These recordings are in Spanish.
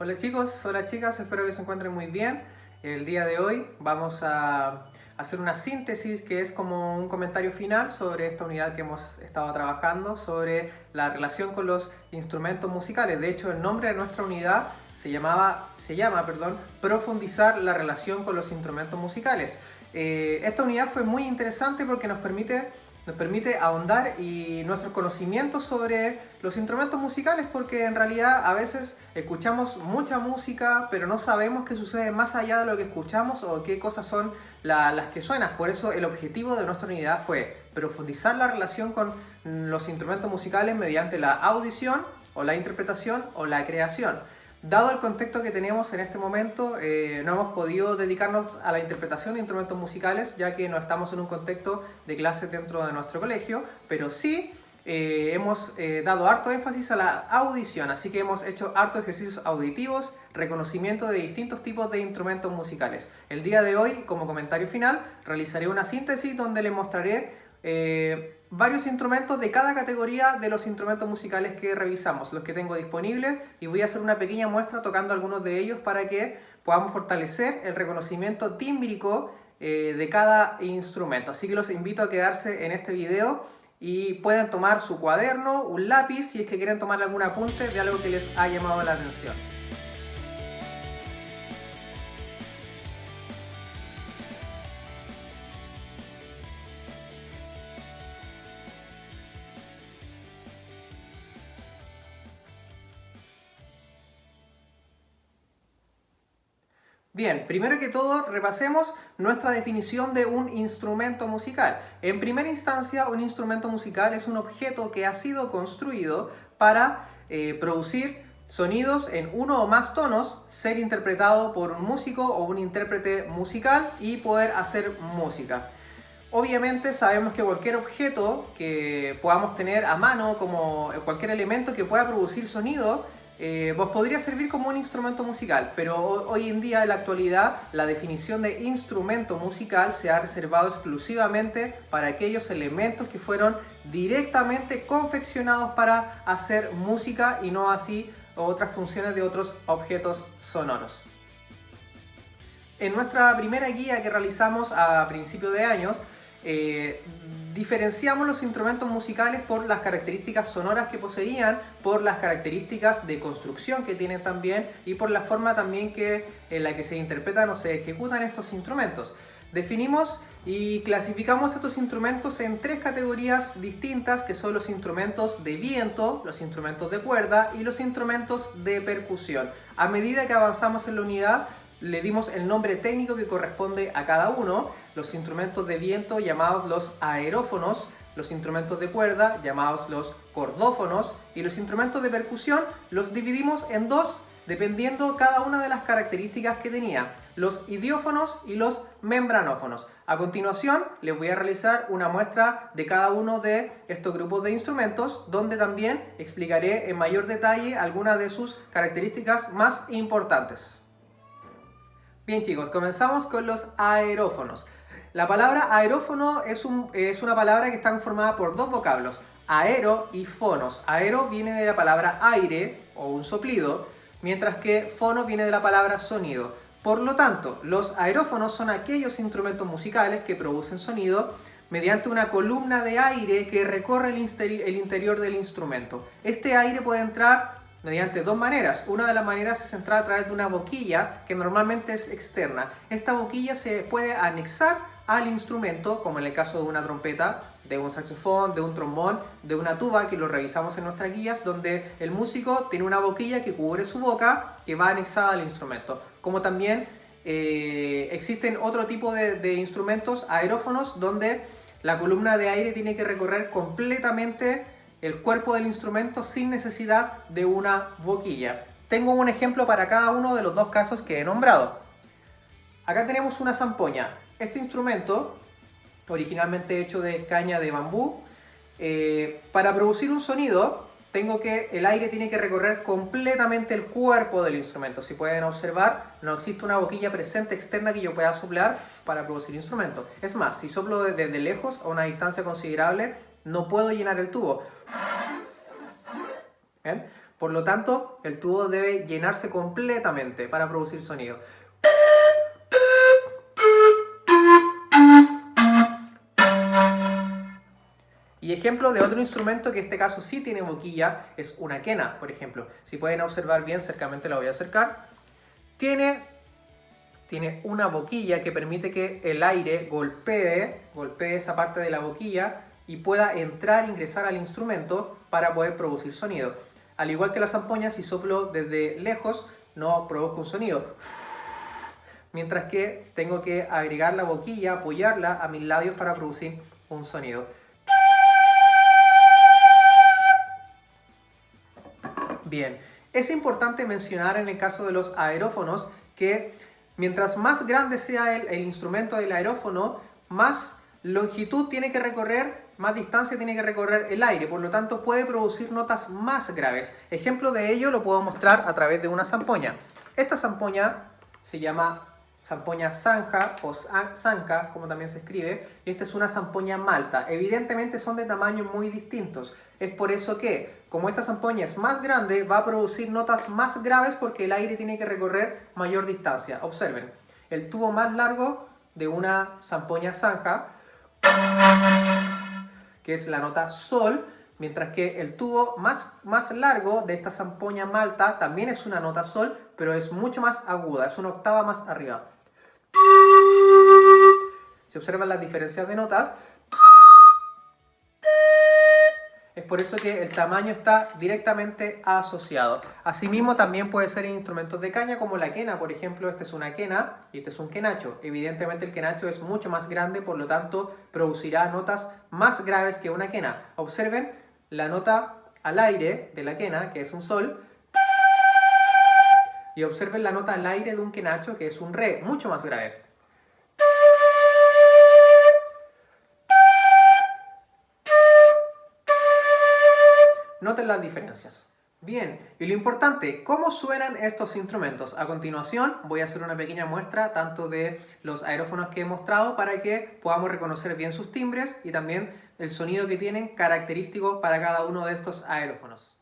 Hola chicos, hola chicas, espero que se encuentren muy bien. El día de hoy vamos a hacer una síntesis que es como un comentario final sobre esta unidad que hemos estado trabajando, sobre la relación con los instrumentos musicales. De hecho, el nombre de nuestra unidad se llama, profundizar la relación con los instrumentos musicales. Esta unidad fue muy interesante porque nos permite ahondar y nuestros conocimientos sobre los instrumentos musicales, porque en realidad a veces escuchamos mucha música pero no sabemos qué sucede más allá de lo que escuchamos o qué cosas son las que suenan. Por eso el objetivo de nuestra unidad fue profundizar la relación con los instrumentos musicales mediante la audición o la interpretación o la creación. Dado el contexto que tenemos en este momento, no hemos podido dedicarnos a la interpretación de instrumentos musicales, ya que no estamos en un contexto de clases dentro de nuestro colegio, pero sí hemos dado harto énfasis a la audición, así que hemos hecho hartos ejercicios auditivos, reconocimiento de distintos tipos de instrumentos musicales. El día de hoy, como comentario final, realizaré una síntesis donde les mostraré varios instrumentos de cada categoría de los instrumentos musicales que revisamos, los que tengo disponibles, y voy a hacer una pequeña muestra tocando algunos de ellos para que podamos fortalecer el reconocimiento tímbrico de cada instrumento. Así que los invito a quedarse en este video y pueden tomar su cuaderno, un lápiz, si es que quieren tomar algún apunte de algo que les ha llamado la atención. Bien, primero que todo repasemos nuestra definición de un instrumento musical. En primera instancia, un instrumento musical es un objeto que ha sido construido para producir sonidos en uno o más tonos, ser interpretado por un músico o un intérprete musical y poder hacer música. Obviamente sabemos que cualquier objeto que podamos tener a mano, como cualquier elemento que pueda producir sonido, podría servir como un instrumento musical, pero hoy en día, en la actualidad, la definición de instrumento musical se ha reservado exclusivamente para aquellos elementos que fueron directamente confeccionados para hacer música y no así otras funciones de otros objetos sonoros. En nuestra primera guía que realizamos a principios de años, diferenciamos los instrumentos musicales por las características sonoras que poseían, por las características de construcción que tienen también y por la forma también en la que se interpretan o se ejecutan estos instrumentos. Definimos y clasificamos estos instrumentos en tres categorías distintas, que son los instrumentos de viento, los instrumentos de cuerda y los instrumentos de percusión. A medida que avanzamos en la unidad, le dimos el nombre técnico que corresponde a cada uno. Los instrumentos de viento llamados los aerófonos, los instrumentos de cuerda llamados los cordófonos y los instrumentos de percusión los dividimos en dos dependiendo cada una de las características que tenía, los idiófonos y los membranófonos. A continuación les voy a realizar una muestra de cada uno de estos grupos de instrumentos, donde también explicaré en mayor detalle algunas de sus características más importantes. Bien chicos, comenzamos con los aerófonos. La palabra aerófono es una palabra que está conformada por dos vocablos, aero y fonos. Aero viene de la palabra aire o un soplido, mientras que fono viene de la palabra sonido. Por lo tanto, los aerófonos son aquellos instrumentos musicales que producen sonido mediante una columna de aire que recorre el interior del instrumento. Este aire puede entrar mediante dos maneras. Una de las maneras es entrar a través de una boquilla que normalmente es externa. Esta boquilla se puede anexar al instrumento, como en el caso de una trompeta, de un saxofón, de un trombón, de una tuba, que lo revisamos en nuestras guías, donde el músico tiene una boquilla que cubre su boca, que va anexada al instrumento. Como también existen otro tipo de instrumentos aerófonos, donde la columna de aire tiene que recorrer completamente el cuerpo del instrumento sin necesidad de una boquilla. Tengo un ejemplo para cada uno de los dos casos que he nombrado. Acá tenemos una zampoña. Este instrumento, originalmente hecho de caña de bambú, para producir un sonido, el aire tiene que recorrer completamente el cuerpo del instrumento. Si pueden observar, no existe una boquilla presente externa que yo pueda soplar para producir instrumento. Es más, si soplo desde lejos a una distancia considerable, no puedo llenar el tubo. ¿Bien? Por lo tanto, el tubo debe llenarse completamente para producir sonido. Y ejemplo de otro instrumento que en este caso sí tiene boquilla es una quena, por ejemplo. Si pueden observar bien, cercamente la voy a acercar. Tiene una boquilla que permite que el aire golpee esa parte de la boquilla y pueda entrar e ingresar al instrumento para poder producir sonido. Al igual que la zampoña, si soplo desde lejos, no produzco un sonido. Mientras que tengo que agregar la boquilla, apoyarla a mis labios para producir un sonido. Bien, es importante mencionar en el caso de los aerófonos que mientras más grande sea el instrumento del aerófono, más longitud tiene que recorrer, más distancia tiene que recorrer el aire, por lo tanto puede producir notas más graves. Ejemplo de ello lo puedo mostrar a través de una zampoña. Esta zampoña se llama zampoña zanja o zanca, como también se escribe, y esta es una zampoña malta. Evidentemente son de tamaños muy distintos. Es por eso que, como esta zampoña es más grande, va a producir notas más graves porque el aire tiene que recorrer mayor distancia. Observen, el tubo más largo de una zampoña zanja, que es la nota sol, mientras que el tubo más largo de esta zampoña malta también es una nota sol, pero es mucho más aguda, es una octava más arriba. Si observan las diferencias de notas, es por eso que el tamaño está directamente asociado. Asimismo, también puede ser en instrumentos de caña como la quena, por ejemplo. Esta es una quena y este es un quenacho. Evidentemente el quenacho es mucho más grande, por lo tanto producirá notas más graves que una quena. Observen la nota al aire de la quena, que es un sol, y observen la nota al aire de un quenacho, que es un re, mucho más grave. Noten las diferencias. Bien, y lo importante, ¿cómo suenan estos instrumentos? A continuación voy a hacer una pequeña muestra tanto de los aerófonos que he mostrado para que podamos reconocer bien sus timbres y también el sonido que tienen característico para cada uno de estos aerófonos.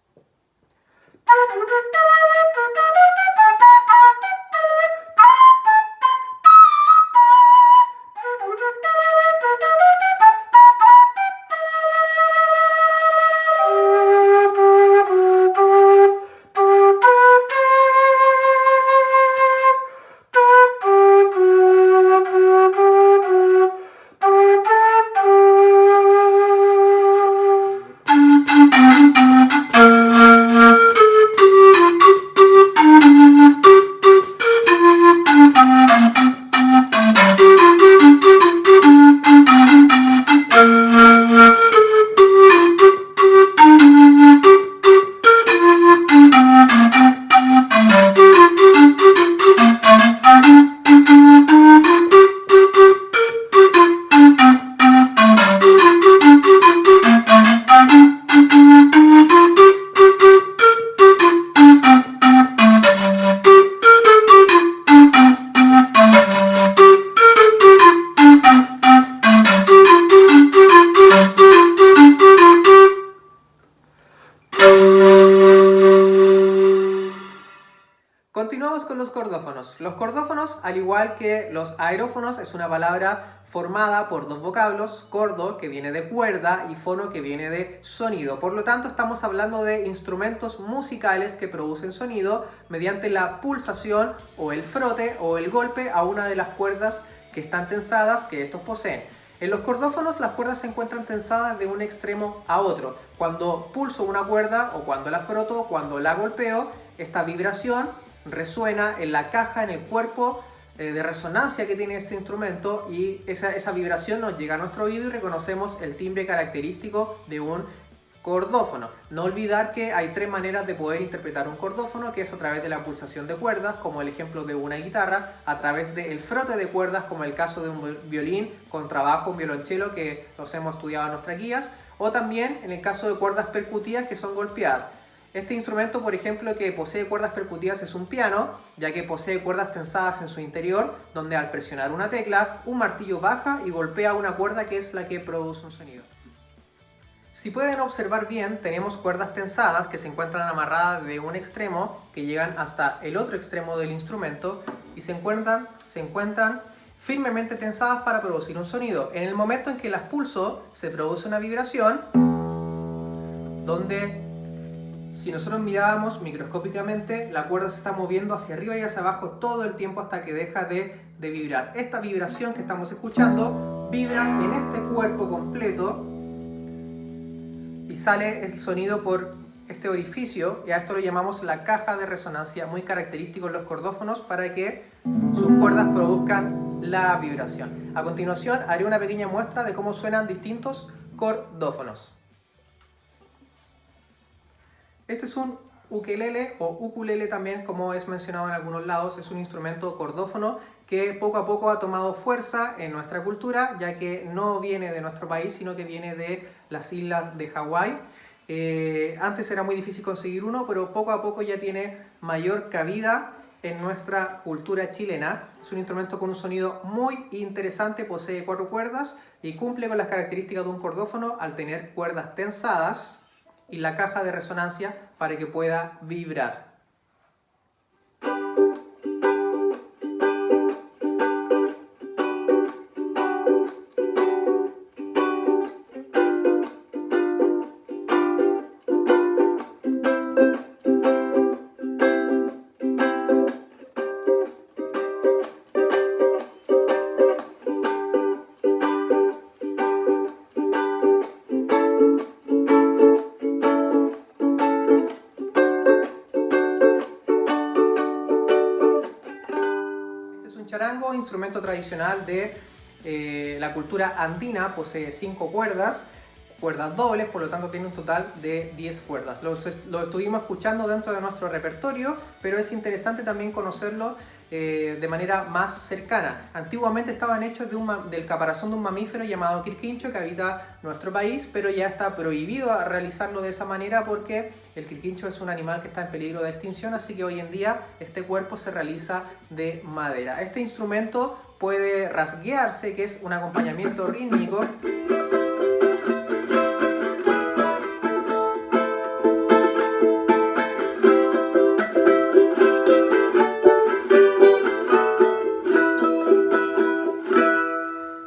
Continuamos con los cordófonos. Los cordófonos, al igual que los aerófonos, es una palabra formada por dos vocablos, cordo, que viene de cuerda, y fono, que viene de sonido. Por lo tanto, estamos hablando de instrumentos musicales que producen sonido mediante la pulsación o el frote o el golpe a una de las cuerdas que están tensadas que estos poseen. En los cordófonos las cuerdas se encuentran tensadas de un extremo a otro. Cuando pulso una cuerda o cuando la froto o cuando la golpeo, esta vibración resuena en la caja, en el cuerpo de resonancia que tiene este instrumento, y esa vibración nos llega a nuestro oído y reconocemos el timbre característico de un cordófono. No olvidar que hay tres maneras de poder interpretar un cordófono, que es a través de la pulsación de cuerdas, como el ejemplo de una guitarra, a través del frote de cuerdas, como el caso de un violín, contrabajo, un violonchelo, que los hemos estudiado en nuestras guías, o también en el caso de cuerdas percutidas, que son golpeadas. Este instrumento, por ejemplo, que posee cuerdas percutidas es un piano, ya que posee cuerdas tensadas en su interior, donde al presionar una tecla, un martillo baja y golpea una cuerda que es la que produce un sonido. Si pueden observar bien, tenemos cuerdas tensadas que se encuentran amarradas de un extremo que llegan hasta el otro extremo del instrumento y se encuentran firmemente tensadas para producir un sonido. En el momento en que las pulso, se produce una vibración donde, si nosotros mirábamos microscópicamente, la cuerda se está moviendo hacia arriba y hacia abajo todo el tiempo hasta que deja de vibrar. Esta vibración que estamos escuchando vibra en este cuerpo completo y sale el sonido por este orificio, y a esto lo llamamos la caja de resonancia, muy característico en los cordófonos para que sus cuerdas produzcan la vibración. A continuación haré una pequeña muestra de cómo suenan distintos cordófonos. Este es un ukelele o ukulele también, como es mencionado en algunos lados. Es un instrumento cordófono que poco a poco ha tomado fuerza en nuestra cultura, ya que no viene de nuestro país, sino que viene de las islas de Hawái. Antes era muy difícil conseguir uno, pero poco a poco ya tiene mayor cabida en nuestra cultura chilena. Es un instrumento con un sonido muy interesante, posee 4 cuerdas y cumple con las características de un cordófono al tener cuerdas tensadas y la caja de resonancia para que pueda vibrar. Charango, instrumento tradicional de la cultura andina, posee 5 cuerdas dobles, por lo tanto tiene un total de 10 cuerdas. Lo estuvimos escuchando dentro de nuestro repertorio, pero es interesante también conocerlo de manera más cercana. Antiguamente estaban hechos del caparazón de un mamífero llamado quirquincho que habita nuestro país, pero ya está prohibido realizarlo de esa manera porque el quirquincho es un animal que está en peligro de extinción, así que hoy en día este cuerpo se realiza de madera. Este instrumento puede rasguearse, que es un acompañamiento rítmico.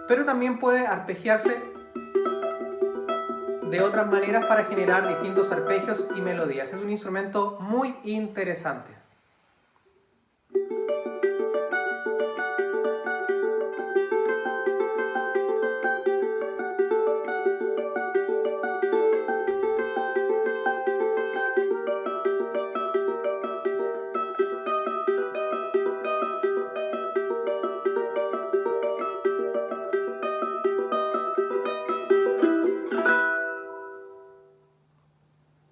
Pero también puede arpegiarse de otras maneras para generar distintos arpegios y melodías. Es un instrumento muy interesante.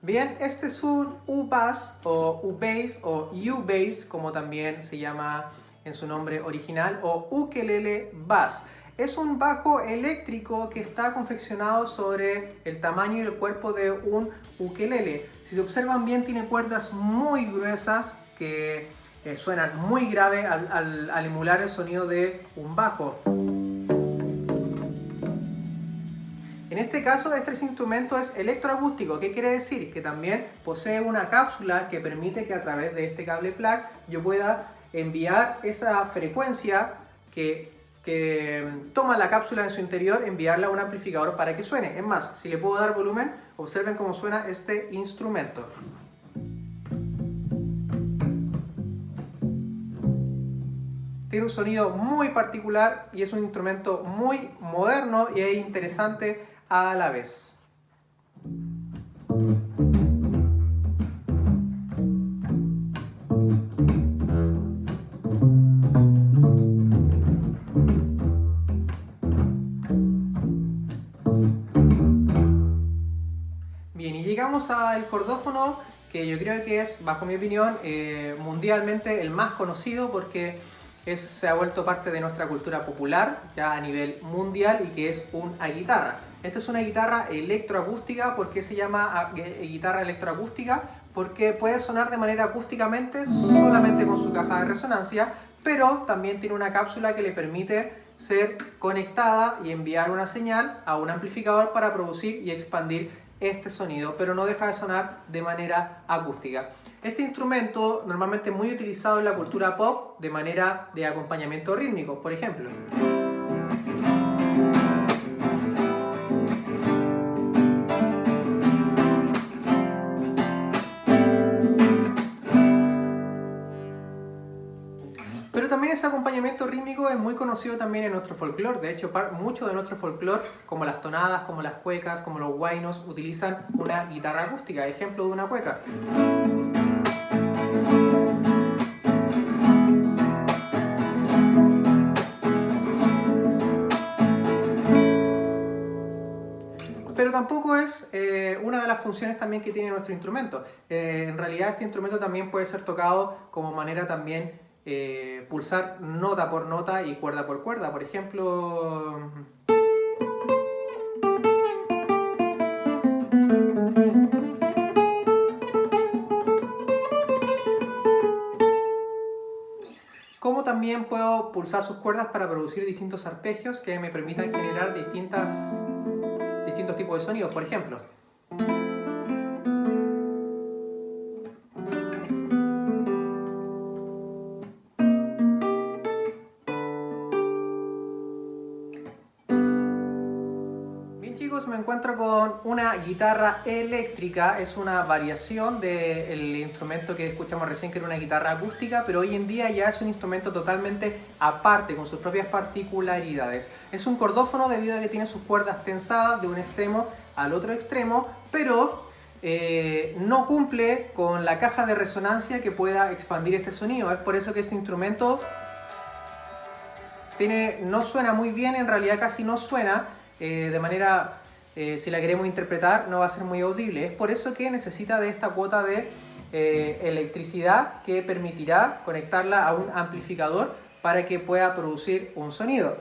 Bien, este es un U-Bass o U-Bass o U-Bass, como también se llama en su nombre original, o ukelele bass. Es un bajo eléctrico que está confeccionado sobre el tamaño y el cuerpo de un ukelele. Si se observan bien, tiene cuerdas muy gruesas que suenan muy grave al emular el sonido de un bajo. En este caso, este instrumento es electroacústico. ¿Qué quiere decir? Que también posee una cápsula que permite que a través de este cable plug yo pueda enviar esa frecuencia que toma la cápsula en su interior, enviarla a un amplificador para que suene. Es más, si le puedo dar volumen, observen cómo suena este instrumento. Tiene un sonido muy particular y es un instrumento muy moderno y es interesante a la vez. Bien, y llegamos al cordófono, que yo creo que es, bajo mi opinión, mundialmente el más conocido porque se ha vuelto parte de nuestra cultura popular ya a nivel mundial y que es una guitarra. Esta es una guitarra electroacústica. ¿Por qué se llama guitarra electroacústica? Porque puede sonar de manera acústicamente solamente con su caja de resonancia, pero también tiene una cápsula que le permite ser conectada y enviar una señal a un amplificador para producir y expandir este sonido, pero no deja de sonar de manera acústica. Este instrumento normalmente es muy utilizado en la cultura pop de manera de acompañamiento rítmico, por ejemplo. Pero también ese acompañamiento rítmico es muy conocido también en nuestro folclore. De hecho, mucho de nuestro folclore, como las tonadas, como las cuecas, como los huaynos, utilizan una guitarra acústica. Ejemplo de una cueca. Pero tampoco es una de las funciones también que tiene nuestro instrumento. En realidad este instrumento también puede ser tocado como manera también pulsar nota por nota y cuerda por cuerda. Por ejemplo... Como también puedo pulsar sus cuerdas para producir distintos arpegios que me permitan generar distintos tipos de sonidos, por ejemplo. Bien chicos, me encuentro con una guitarra eléctrica. Es una variación del instrumento que escuchamos recién, que era una guitarra acústica, pero hoy en día ya es un instrumento totalmente aparte, con sus propias particularidades. Es un cordófono debido a que tiene sus cuerdas tensadas de un extremo al otro extremo, pero no cumple con la caja de resonancia que pueda expandir este sonido. Es por eso que este instrumento no suena muy bien, en realidad casi no suena. De manera, si la queremos interpretar, no va a ser muy audible. Es por eso que necesita de esta cuota de electricidad que permitirá conectarla a un amplificador para que pueda producir un sonido.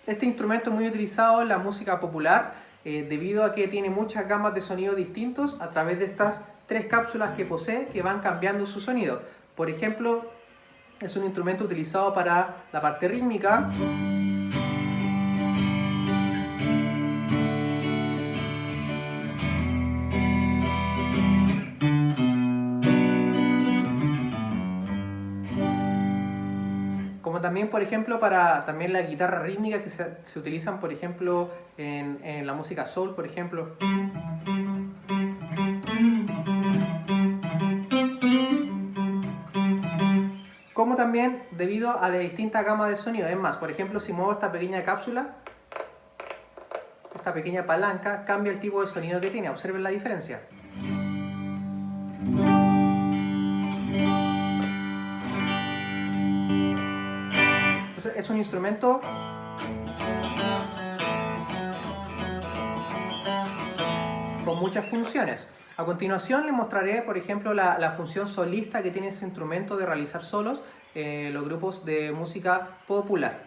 Este instrumento es muy utilizado en la música popular debido a que tiene muchas gamas de sonidos distintos a través de estas 3 cápsulas que posee, que van cambiando su sonido. Por ejemplo, es un instrumento utilizado para la parte rítmica. Como también, por ejemplo, para también la guitarra rítmica que se utilizan, por ejemplo, en la música soul, por ejemplo. Como también debido a la distinta gama de sonidos. Es más, por ejemplo, si muevo esta pequeña cápsula, esta pequeña palanca, cambia el tipo de sonido que tiene. Observen la diferencia. Es un instrumento con muchas funciones. A continuación les mostraré, por ejemplo, la función solista que tiene ese instrumento de realizar solos en los grupos de música popular.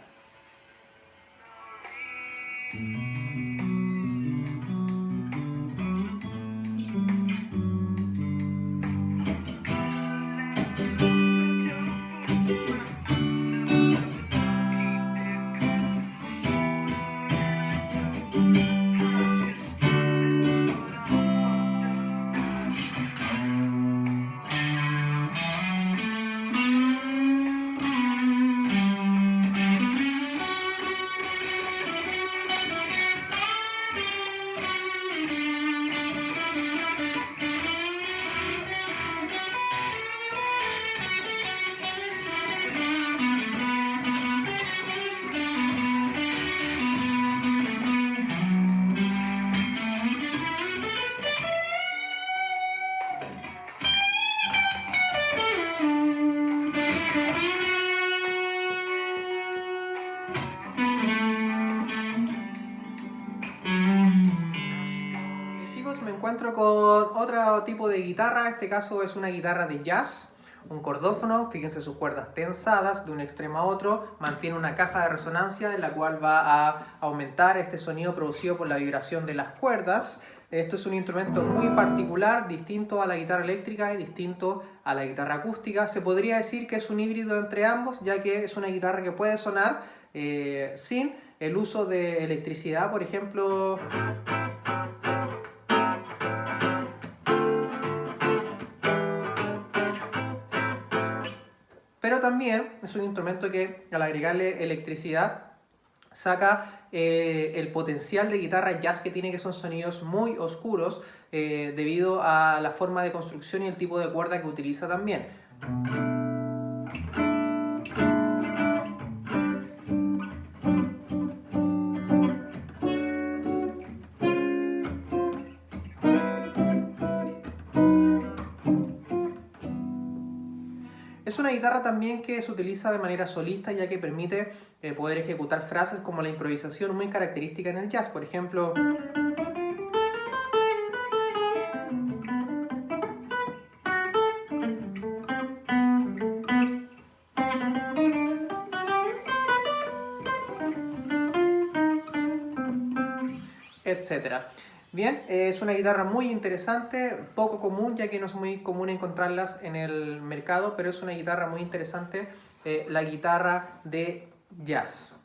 Me encuentro con otro tipo de guitarra. En este caso es una guitarra de jazz, un cordófono. Fíjense sus cuerdas tensadas de un extremo a otro. Mantiene una caja de resonancia en la cual va a aumentar este sonido producido por la vibración de las cuerdas. Esto es un instrumento muy particular, distinto a la guitarra eléctrica y distinto a la guitarra acústica. Se podría decir que es un híbrido entre ambos, ya que es una guitarra que puede sonar sin el uso de electricidad. Por ejemplo, pero también es un instrumento que al agregarle electricidad saca el potencial de guitarra jazz que tiene, que son sonidos muy oscuros debido a la forma de construcción y el tipo de cuerda que utiliza también. Es una guitarra también que se utiliza de manera solista, ya que permite poder ejecutar frases como la improvisación muy característica en el jazz. Por ejemplo, etcétera. Bien, es una guitarra muy interesante, poco común, ya que no es muy común encontrarlas en el mercado, pero es una guitarra muy interesante, la guitarra de jazz.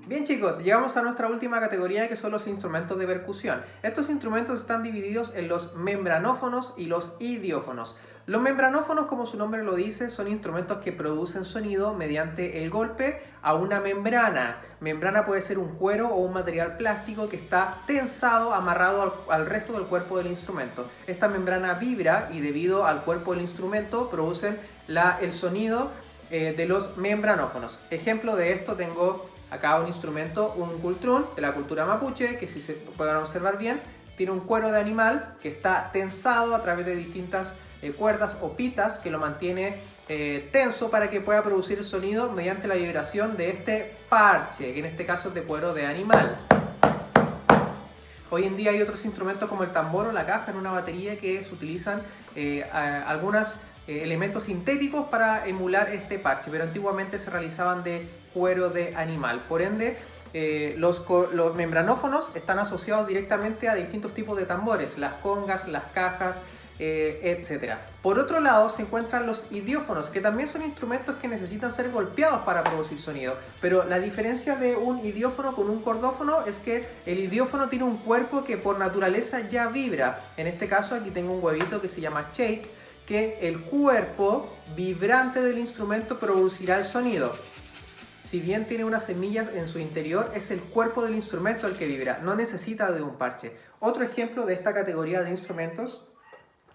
Bien chicos, llegamos a nuestra última categoría, que son los instrumentos de percusión. Estos instrumentos están divididos en los membranófonos y los idiófonos. Los membranófonos, como su nombre lo dice, son instrumentos que producen sonido mediante el golpe a una membrana. Membrana puede ser un cuero o un material plástico que está tensado, amarrado al resto del cuerpo del instrumento. Esta membrana vibra y debido al cuerpo del instrumento producen el sonido de los membranófonos. Ejemplo de esto tengo acá un instrumento, un cultrún de la cultura mapuche, que si se pueden observar bien, tiene un cuero de animal que está tensado a través de distintas cuerdas o pitas que lo mantiene tenso para que pueda producir el sonido mediante la vibración de este parche, que en este caso es de cuero de animal. Hoy en día hay otros instrumentos como el tambor o la caja en una batería que se utilizan algunos elementos sintéticos para emular este parche, pero antiguamente se realizaban de cuero de animal. Por ende, los membranófonos están asociados directamente a distintos tipos de tambores, las congas, las cajas, etc. Por otro lado se encuentran los idiófonos, que también son instrumentos que necesitan ser golpeados para producir sonido, pero la diferencia de un idiófono con un cordófono es que el idiófono tiene un cuerpo que por naturaleza ya vibra. En este caso aquí tengo un huevito que se llama shake, que el cuerpo vibrante del instrumento producirá el sonido. Si bien tiene unas semillas en su interior, es el cuerpo del instrumento el que vibra, no necesita de un parche. Otro ejemplo de esta categoría de instrumentos,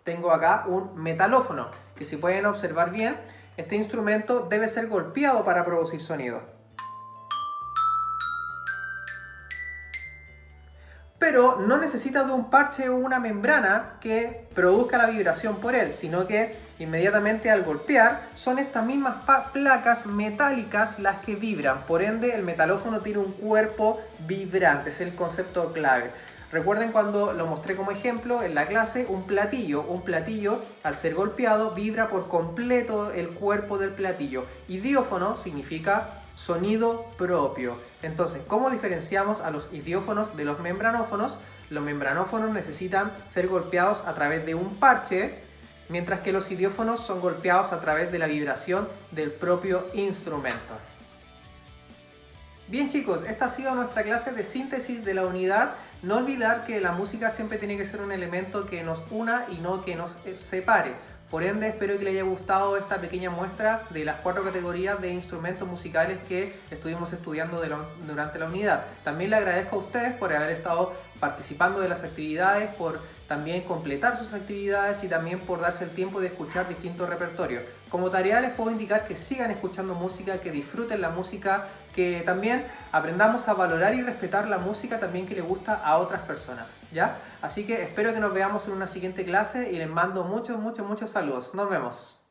tengo acá un metalófono, que si pueden observar bien, este instrumento debe ser golpeado para producir sonido. Pero no necesita de un parche o una membrana que produzca la vibración por él, sino que inmediatamente al golpear son estas mismas placas metálicas las que vibran. Por ende, el metalófono tiene un cuerpo vibrante, es el concepto clave. Recuerden cuando lo mostré como ejemplo en la clase, un platillo al ser golpeado vibra por completo el cuerpo del platillo. Idiófono significa sonido propio. Entonces, ¿cómo diferenciamos a los idiófonos de los membranófonos? Los membranófonos necesitan ser golpeados a través de un parche, mientras que los idiófonos son golpeados a través de la vibración del propio instrumento. Bien chicos, esta ha sido nuestra clase de síntesis de la unidad. No olvidar que la música siempre tiene que ser un elemento que nos una y no que nos separe. Por ende, espero que les haya gustado esta pequeña muestra de las 4 categorías de instrumentos musicales que estuvimos estudiando durante la unidad. También le agradezco a ustedes por haber estado participando de las actividades, por también completar sus actividades y también por darse el tiempo de escuchar distintos repertorios. Como tarea les puedo indicar que sigan escuchando música, que disfruten la música, que también aprendamos a valorar y respetar la música también que le gusta a otras personas, ¿ya? Así que espero que nos veamos en una siguiente clase y les mando muchos saludos. Nos vemos.